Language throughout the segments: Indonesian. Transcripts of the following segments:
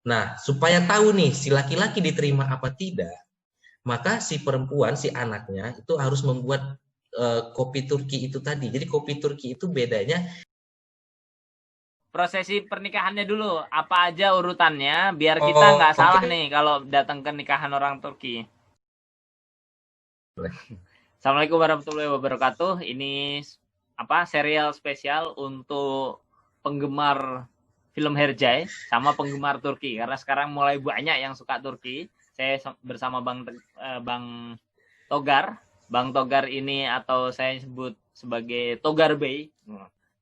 Nah, supaya tahu nih si laki-laki diterima apa tidak, maka si perempuan, si anaknya itu harus membuat kopi Turki itu tadi. Jadi kopi Turki itu bedanya. Prosesi pernikahannya dulu, apa aja urutannya, biar kita nggak Oh, salah oke. nih kalau datang ke nikahan orang Turki. Assalamualaikum warahmatullahi wabarakatuh. Ini apa serial spesial untuk penggemar film Herjai sama penggemar Turki karena sekarang mulai banyak yang suka Turki. Saya bersama Bang Togar. Bang Togar ini atau saya sebut sebagai Togar Bey.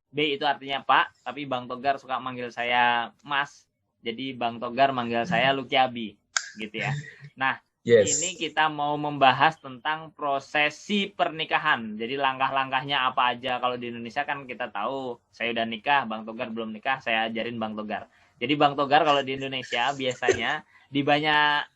Bey itu artinya Pak, tapi Bang Togar suka manggil saya Mas. Jadi Bang Togar manggil saya Luki Abi, gitu ya. Nah, ini Yes. kita mau membahas tentang prosesi pernikahan. Jadi langkah-langkahnya apa aja. Kalau di Indonesia kan kita tahu, saya udah nikah, Bang Togar belum nikah, saya ajarin Bang Togar. Jadi Bang Togar kalau di Indonesia biasanya di banyak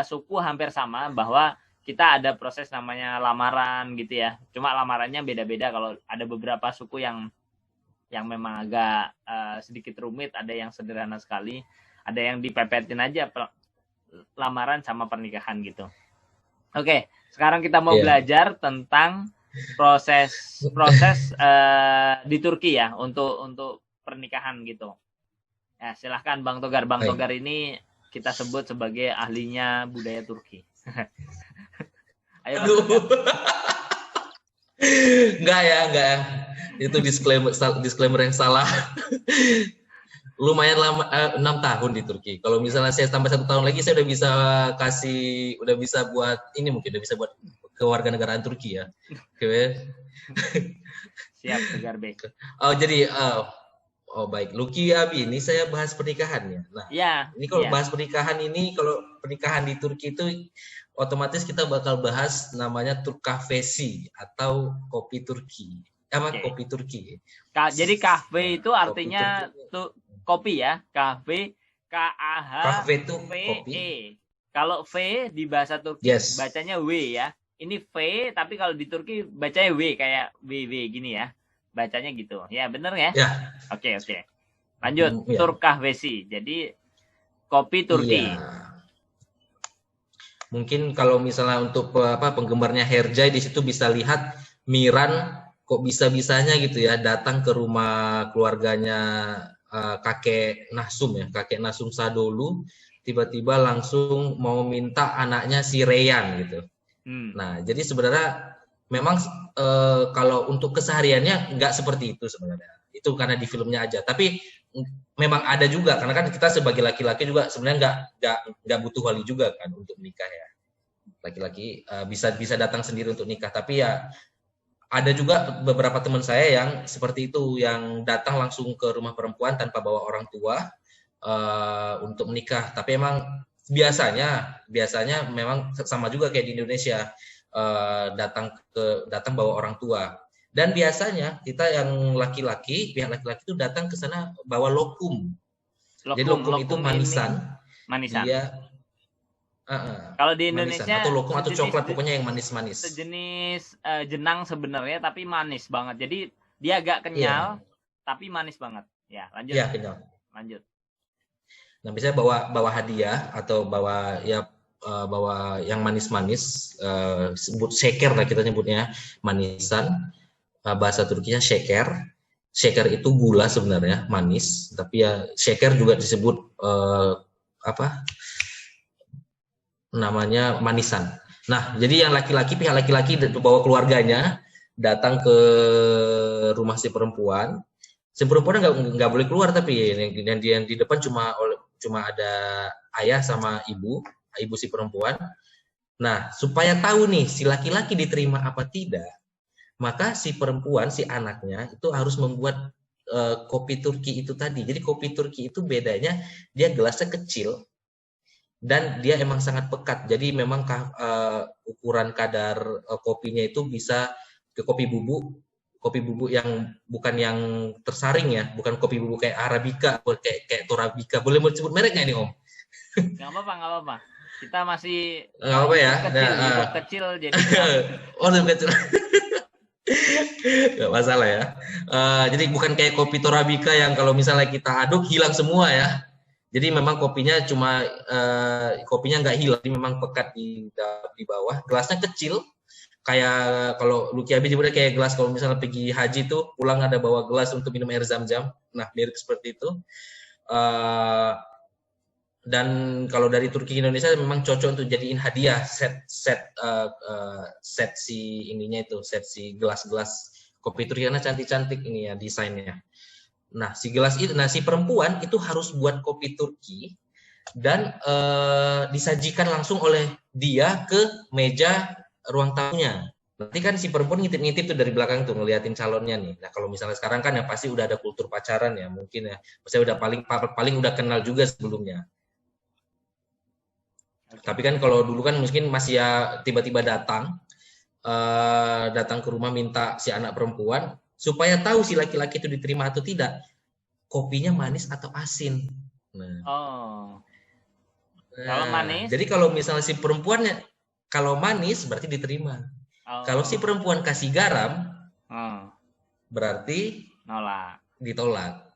suku hampir sama bahwa kita ada proses namanya lamaran gitu ya. Cuma lamarannya beda-beda. Kalau ada beberapa suku yang memang agak sedikit rumit, ada yang sederhana sekali, ada yang dipepetin aja lamaran sama pernikahan gitu. Oke, sekarang kita mau Iya. belajar tentang proses proses di Turki ya untuk pernikahan gitu. Ya, silahkan Bang Togar. Bang Baik. Togar ini kita sebut sebagai ahlinya budaya Turki. Ayo Bang Aduh. Togar. Enggak ya, enggak ya. Itu disclaimer yang salah. Lumayan lama, 6 tahun di Turki. Kalau misalnya saya tambah 1 tahun lagi, saya udah bisa buat ini, mungkin udah bisa buat kewarganegaraan Turki ya. Oke. Siap Togar B. Oh jadi, oh baik, Luki Abi, ini saya bahas pernikahannya. Nah, Ya, ini kalau ya. bahas pernikahan ini, kalau pernikahan di Turki itu otomatis kita bakal bahas namanya Turkafesi atau kopi Turki. Apa Oke. kopi Turki? Jadi Nah, kahve itu kopi Turki, artinya tuh kopi ya. Kahve kahve itu kopi. KAHVE. Kalau V di bahasa Turki Yes. bacanya W ya. Ini V tapi kalau di Turki bacanya W kayak WW gini ya. Bacanya gitu. Ya, bener ya? Ya, Oke, oke. Lanjut, ya. Turk kahvesi. Jadi kopi Iya. Turki. Mungkin kalau misalnya untuk penggemarnya Herjai di situ bisa lihat Miran kok bisa-bisanya gitu ya datang ke rumah keluarganya kakek Nasum ya, kakek Nasum Sadolu tiba-tiba langsung mau minta anaknya si Reyan gitu. Hmm. Nah, jadi sebenarnya memang kalau untuk kesehariannya nggak seperti itu sebenarnya. Itu karena di filmnya aja. Tapi memang ada juga karena kan kita sebagai laki-laki juga sebenarnya nggak butuh wali juga kan untuk menikah ya. Laki-laki bisa bisa datang sendiri untuk nikah. Tapi ya ada juga beberapa teman saya yang seperti itu yang datang langsung ke rumah perempuan tanpa bawa orang tua untuk menikah. Tapi emang biasanya memang sama juga kayak di Indonesia datang bawa orang tua. Dan biasanya kita yang laki-laki, pihak laki-laki itu datang ke sana bawa lokum. Jadi lokum itu Lokum ini manisan, manisan. dia Kalau di manisan Indonesia atau lokum atau sejenis coklat pokoknya yang manis-manis. sejenis jenang sebenarnya tapi manis banget. Jadi dia agak kenyal Iya, tapi manis banget. Ya, lanjut. iya kenyal. Lanjut. Nah, biasanya bawa bawa hadiah atau bawa yang manis-manis, sebut sheker lah kita nyebutnya, manisan. Bahasa Turkinya sheker. Sheker itu gula sebenarnya, manis, tapi ya sheker juga disebut apa namanya manisan. Nah, jadi yang laki-laki, pihak laki-laki bawa keluarganya datang ke rumah si perempuan. Si perempuan nggak boleh keluar, tapi yang di depan cuma ada ayah sama ibu si perempuan. Nah, supaya tahu nih si laki-laki diterima apa tidak, maka si perempuan, si anaknya itu harus membuat kopi Turki itu tadi. Jadi kopi Turki itu bedanya dia gelasnya kecil dan dia emang sangat pekat. Jadi memang ukuran kadar kopinya itu bisa ke kopi bubuk yang bukan yang tersaring ya, bukan kopi bubuk kayak Arabica, kayak Torabika. Boleh sebut merek nggak nih Om? Nggak apa-apa, nggak apa-apa. Kita masih Nggak apa ya. grup kecil, Nah, grup kecil jadi nggak apa-apa. oh lebih kecil. Nggak masalah ya. Jadi bukan kayak kopi Torabika yang kalau misalnya kita aduk hilang semua ya. Jadi memang kopinya kopinya nggak hilang, jadi memang pekat di bawah. Gelasnya kecil, kayak kalau Lucky Abi juga kayak gelas kalau misalnya pergi haji tuh pulang ada bawa gelas untuk minum air zam-zam. Nah, mirip seperti itu. Dan kalau dari Turki ke Indonesia memang cocok untuk jadiin hadiah set si gelas-gelas kopi Turki karena cantik-cantik ini ya desainnya. Nah, si perempuan itu harus buat kopi Turki dan disajikan langsung oleh dia ke meja ruang tamunya. Nanti kan si perempuan ngintip-ngintip tuh dari belakang tuh ngeliatin calonnya nih. Nah, kalau misalnya sekarang kan ya pasti udah ada kultur pacaran ya, mungkin ya. Saya udah paling udah kenal juga sebelumnya. Tapi kan kalau dulu kan mungkin masih ya tiba-tiba datang ke rumah minta si anak perempuan supaya tahu si laki-laki itu diterima atau tidak, kopinya manis atau asin. Nah, kalau manis? Jadi kalau misalnya si perempuannya kalau manis berarti diterima. Kalau si perempuan kasih garam, berarti ditolak.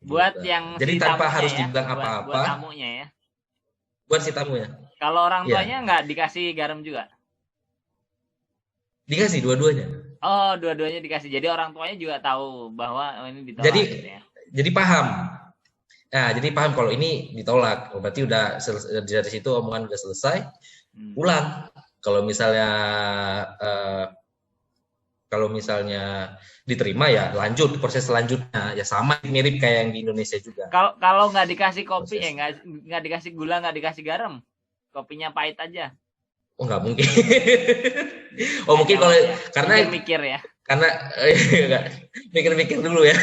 Buat gitu. Yang jadi si tanpa harus ya? dibilang apa-apa. Buat tamunya ya. Buat si tamunya. Kalau orang tuanya nggak dikasih garam juga? Dikasih dua-duanya. Oh, dua-duanya dikasih. Jadi orang tuanya juga tahu bahwa ini ditolak. Jadi, gitu ya? Jadi paham. Nah, jadi paham kalau ini ditolak. Berarti udah dari situ omongan udah selesai. Pulang. Kalau misalnya diterima ya lanjut proses selanjutnya ya sama mirip kayak yang di Indonesia juga. Kalau nggak dikasih kopi nggak dikasih gula nggak dikasih garam, kopinya pahit aja. Oh nggak mungkin. Mungkin kalau karena mikir ya. Karena mikir-mikir dulu ya.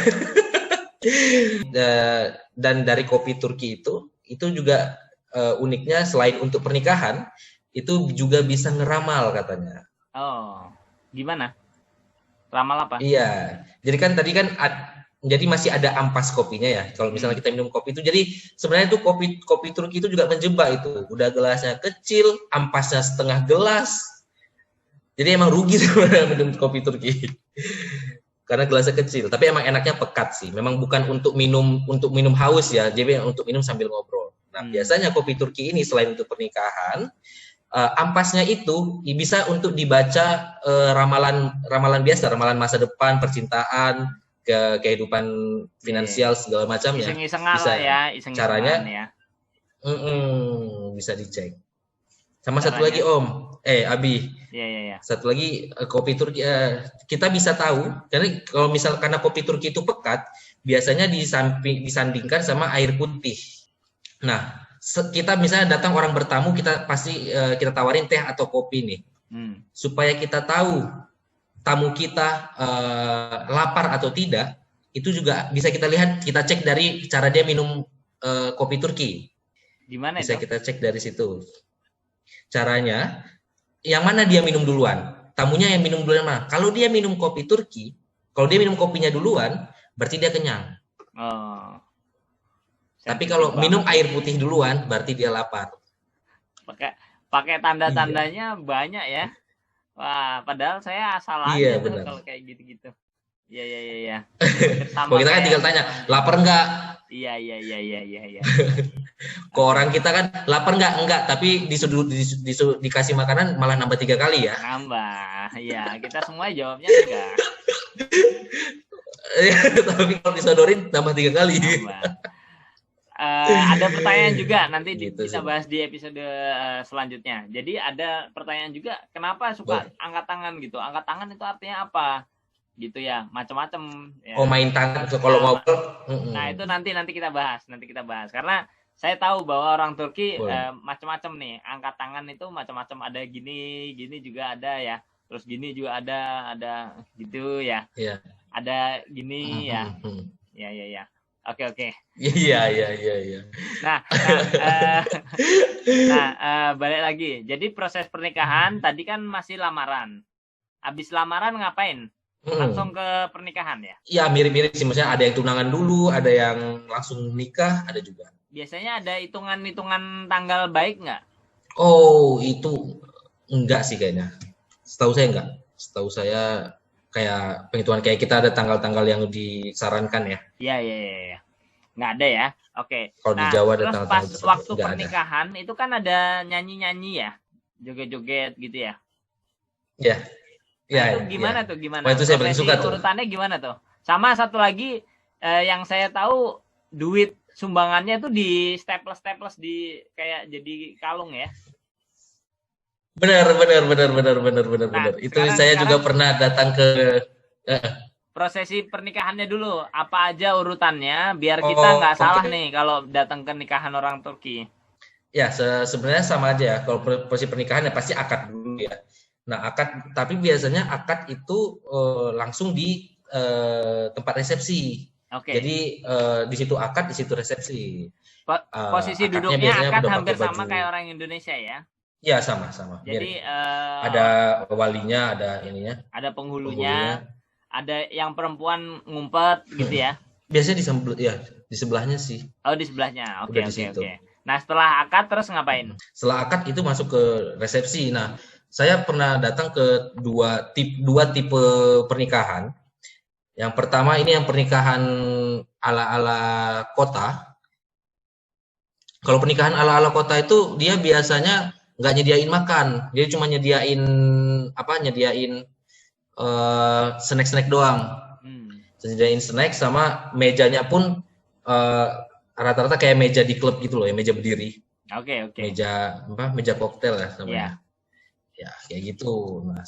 Dan dari kopi Turki itu juga uniknya selain untuk pernikahan itu juga bisa ngeramal katanya. Oh, gimana? Ramal apa? Iya. Jadi kan tadi kan jadi masih ada ampas kopinya ya. Kalau misalnya kita minum kopi itu, jadi sebenarnya itu kopi Turki itu juga menjebak itu. Udah gelasnya kecil, ampasnya setengah gelas. Jadi emang rugi sebenarnya minum kopi Turki. Karena gelasnya kecil. Tapi emang enaknya pekat sih. Memang bukan untuk minum haus ya. Jadi untuk minum sambil ngobrol. Nah, biasanya kopi Turki ini selain untuk pernikahan, ampasnya itu bisa untuk dibaca ramalan biasa, ramalan masa depan, percintaan, kehidupan finansial segala macamnya. Bisa ya, caranya ya. Bisa dicek. Sama caranya. Satu lagi Om, Abi. Iya. Satu lagi kopi Turki kita bisa tahu karena kopi Turki itu pekat, biasanya disandingkan sama air putih. Nah, kita misalnya datang orang bertamu, kita pasti kita tawarin teh atau kopi nih, supaya kita tahu tamu kita lapar atau tidak, itu juga bisa kita lihat, kita cek dari cara dia minum kopi Turki. Gimana bisa itu? Kita cek dari situ. Caranya, yang mana dia minum duluan? Tamunya yang minum duluan mana? Kalau dia minum kopi Turki, kalau dia minum kopinya duluan, berarti dia kenyang. Tapi kalau minum air putih duluan, berarti dia lapar. Pakai tanda-tandanya banyak ya. Wah, padahal saya asal aja tuh kalau kayak gitu-gitu. Iya. Kalau kita kan tinggal tanya, lapar enggak? Iya. Kok orang kita kan lapar enggak? Enggak, tapi dikasih makanan malah nambah 3 kali ya. Nambah, iya. Kita semua jawabnya enggak. Tapi kalau disodorin nambah 3 kali. Nambah. Ada pertanyaan juga nanti kita bahas di episode selanjutnya. Jadi ada pertanyaan juga, kenapa suka angkat tangan gitu? Angkat tangan itu artinya apa? Gitu ya, macam-macam. Ya. Main tangan kalau ngobrol. Nah itu nanti kita bahas. Karena saya tahu bahwa orang Turki macam-macam nih. Angkat tangan itu macam-macam. Ada gini juga ada ya. Terus gini juga ada gitu ya. Iya. Ada gini ya. Ya. Oke. Iya. Nah, balik lagi. Jadi proses pernikahan tadi kan masih lamaran. Habis lamaran ngapain? Langsung ke pernikahan ya? Iya, mirip-mirip sih. Maksudnya ada yang tunangan dulu, ada yang langsung nikah, ada juga. Biasanya ada hitungan tanggal baik nggak? Oh, itu enggak sih kayaknya. Setahu saya enggak. Setahu saya kayak penghitungan kayak kita ada tanggal-tanggal yang disarankan ya. Iya. Nggak ada ya. Oke. Kalau di Nah, Jawa ada terus tanggal pas tersebut, waktu nggak ada. pernikahan itu kan ada nyanyi-nyanyi ya, joget-joget gitu ya. Ya, Nah, ya, itu ya. gimana tuh? Gimana? Wah, itu saya paling Prosesi suka tuh. urutannya gimana tuh? Sama satu lagi yang saya tahu duit sumbangannya tuh di staples di kayak jadi kalung ya. Benar. Nah, Itu saya juga pernah datang ke prosesi pernikahannya dulu. Apa aja urutannya biar kita oh, nggak salah oke. nih kalau datang ke nikahan orang Turki. Ya, sebenarnya sama aja ya. Kalau prosesi pernikahan ya pasti akad dulu ya. Nah, akad, tapi biasanya akad itu langsung di tempat resepsi. Oke. Jadi di situ akad, di situ resepsi. Posisi Akadnya duduknya biasanya akad udah hampir pakai baju. sama kayak orang Indonesia ya. Ya, sama. Jadi Ada walinya, ada ininya. ada penghulunya, ada yang perempuan ngumpet gitu ya. Biasanya di sebelahnya sih. Oh, di sebelahnya. Oke. Udah di situ. Nah, setelah akad terus ngapain? Setelah akad itu masuk ke resepsi. Nah, saya pernah datang ke dua tipe pernikahan. Yang pertama ini yang pernikahan ala-ala kota. Kalau pernikahan ala-ala kota itu dia biasanya nggak nyediain makan, dia cuma nyediain snack doang. Nyediain snack sama mejanya pun rata-rata kayak meja di klub gitu loh, ya meja berdiri. Oke. Meja koktail ya namanya. Ya, kayak gitu. Nah,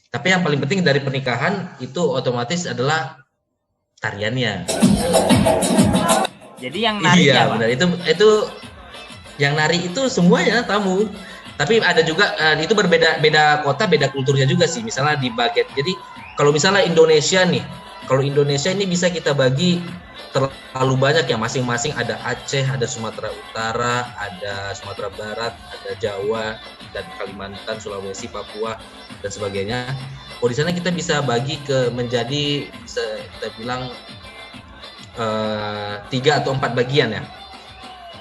tapi yang paling penting dari pernikahan itu otomatis adalah tariannya. Jadi yang nari iya, benar. Itu yang nari itu semuanya tamu. Tapi ada juga itu beda kota, beda kulturnya juga sih. Misalnya di bagian. Jadi kalau misalnya Indonesia nih, kalau Indonesia ini bisa kita bagi terlalu banyak ya, masing-masing ada Aceh, ada Sumatera Utara, ada Sumatera Barat, ada Jawa dan Kalimantan, Sulawesi, Papua dan sebagainya. Oh, di sana kita bisa bagi menjadi kita bilang 3 atau 4 bagian ya.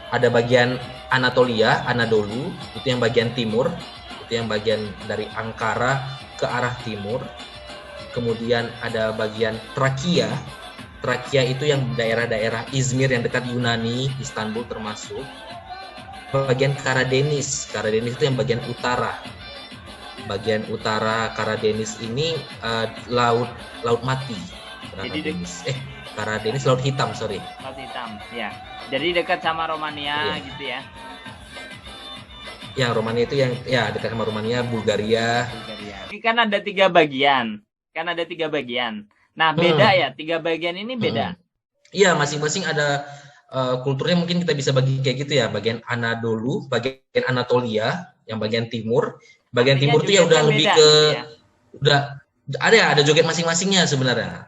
Ada bagian Anatolia, Anadolu, itu yang bagian timur, itu yang bagian dari Ankara ke arah timur. Kemudian ada bagian Trakia. Trakia itu yang daerah-daerah Izmir yang dekat Yunani, Istanbul termasuk. Bagian Karadeniz itu yang bagian utara. Bagian utara Karadeniz ini laut mati. Karadeniz laut hitam, sorry. Laut hitam, ya. Jadi dekat sama Romania gitu ya. Yang Romania itu yang dekat sama Romania, Bulgaria. Ini kan ada 3 bagian. Nah, beda ya, 3 bagian ini beda. Iya, masing-masing ada kulturnya, mungkin kita bisa bagi kayak gitu ya. Bagian Anadolu, bagian Anatolia, yang bagian timur. Bagian timur itu ya udah lebih ke udah ada joget masing-masingnya sebenarnya.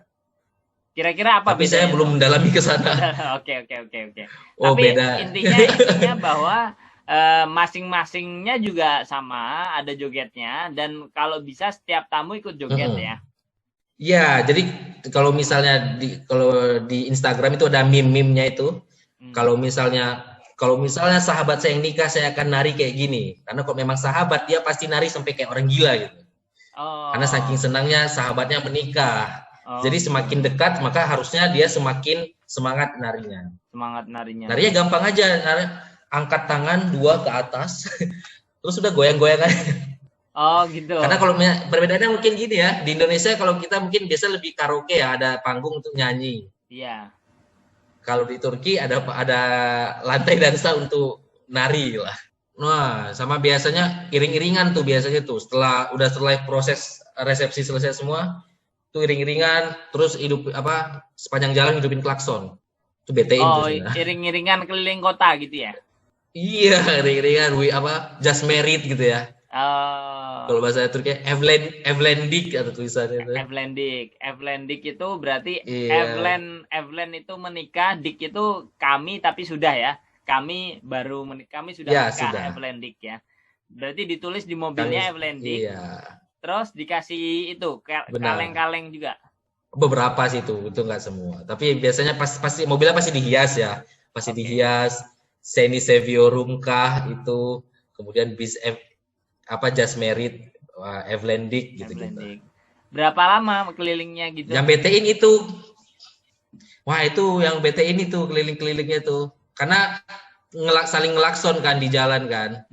Kira-kira apa bedanya? Tapi saya belum mendalami ke sana. Oke. Oh, tapi beda. Intinya bahwa masing-masingnya juga sama, ada jogetnya, dan kalau bisa setiap tamu ikut joget ya. Ya, jadi kalau misalnya kalau di Instagram itu ada meme-nya itu. Kalau misalnya sahabat saya yang nikah, saya akan nari kayak gini. Karena kalau memang sahabat, dia pasti nari sampai kayak orang gila gitu. Karena saking senangnya sahabatnya menikah. Jadi semakin dekat, maka harusnya dia semakin semangat narinya. Narinya gampang aja, angkat tangan 2 ke atas, terus udah goyang-goyang aja. Oh gitu. Karena kalau perbedaannya mungkin gini ya, di Indonesia kalau kita mungkin biasa lebih karaoke ya, ada panggung untuk nyanyi. Iya. Kalau di Turki ada lantai dansa untuk nari lah. Nah, sama biasanya iring-iringan tuh biasanya tuh setelah proses resepsi selesai semua, tuh iring-iringan, terus sepanjang jalan hidupin klakson. Itu BT-in tuh. Iring-iringan keliling kota gitu ya? Iya, iring-iringan just married gitu ya. Kalau bahasa Turki evlendik atau tulisannya itu. Evlendik itu berarti Evlen itu menikah, dik itu kami tapi sudah ya. Kami baru menikah, kami sudah menikah, Evlendik ya. Berarti ditulis di mobilnya Evlendik. Iya. Terus dikasih itu kaleng-kaleng juga. Beberapa sih itu nggak semua. Tapi biasanya pasti mobilnya pasti dihias ya. Pasti dihias. Seni Seviorumkah itu, kemudian just married, Evlendik gitu. Berapa lama kelilingnya gitu? Yang BT-in itu Wah itu yang bete ini tuh keliling-kelilingnya tuh. Karena saling ngelakson kan di jalan kan.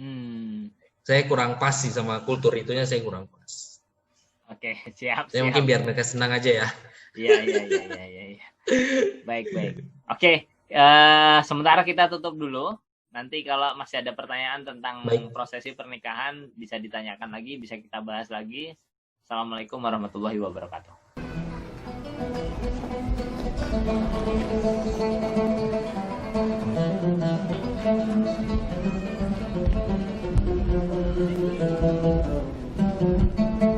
Saya kurang pas sih sama kultur itunya, saya kurang pas. Oke, siap. Saya mungkin biar mereka senang aja ya. Iya. Baik. Oke, sementara kita tutup dulu. Nanti kalau masih ada pertanyaan tentang prosesi pernikahan bisa ditanyakan lagi, bisa kita bahas lagi. Assalamualaikum warahmatullahi wabarakatuh. Thank you.